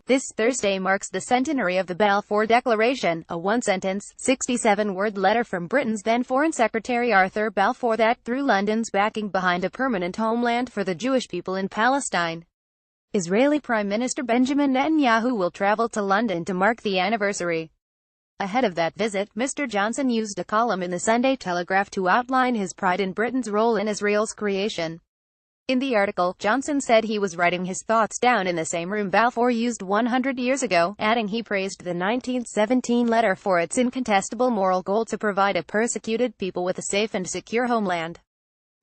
This Thursday marks the centenary of the Balfour Declaration, a one-sentence, 67-word letter from Britain's then Foreign Secretary Arthur Balfour that threw London's backing behind a permanent homeland for the Jewish people in Palestine. Israeli Prime Minister Benjamin Netanyahu will travel to London to mark the anniversary. Ahead of that visit, Mr. Johnson used a column in the Sunday Telegraph to outline his pride in Britain's role in Israel's creation. In the article, Johnson said he was writing his thoughts down in the same room Balfour used 100 years ago, adding he praised the 1917 letter for its incontestable moral goal to provide a persecuted people with a safe and secure homeland.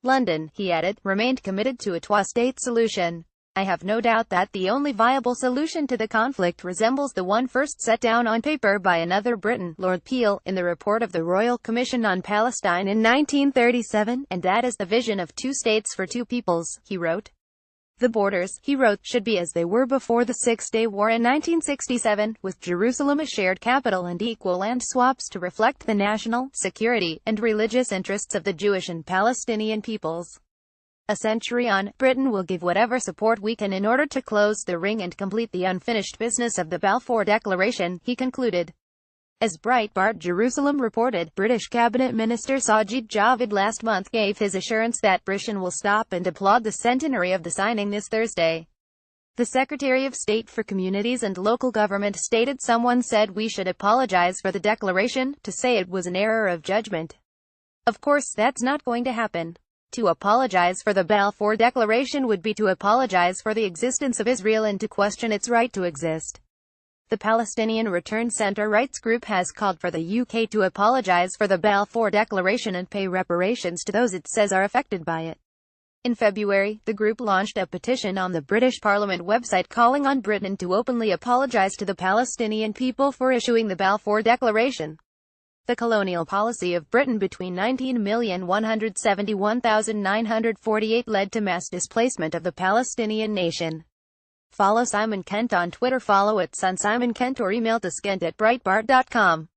London, he added, remained committed to a two-state solution. I have no doubt that the only viable solution to the conflict resembles the one first set down on paper by another Briton, Lord Peel, in the report of the Royal Commission on Palestine in 1937, and that is the vision of two states for two peoples, he wrote. The borders, he wrote, should be as they were before the Six-Day War in 1967, with Jerusalem a shared capital and equal land swaps to reflect the national, security, and religious interests of the Jewish and Palestinian peoples. A century on, Britain will give whatever support we can in order to close the ring and complete the unfinished business of the Balfour Declaration, he concluded. As Breitbart Jerusalem reported, British Cabinet Minister Sajid Javid last month gave his assurance that Britain will stop and applaud the centenary of the signing this Thursday. The Secretary of State for Communities and Local Government stated someone said we should apologize for the declaration, to say it was an error of judgment. Of course that's not going to happen. To apologize for the Balfour Declaration would be to apologize for the existence of Israel and to question its right to exist. The Palestinian Return Centre rights group has called for the UK to apologize for the Balfour Declaration and pay reparations to those it says are affected by it. In February, the group launched a petition on the British Parliament website calling on Britain to openly apologise to the Palestinian people for issuing the Balfour Declaration. The colonial policy of Britain between 19,171,948 led to mass displacement of the Palestinian nation. Follow Simon Kent on Twitter, follow @SunSimonKent or email to skent@breitbart.com.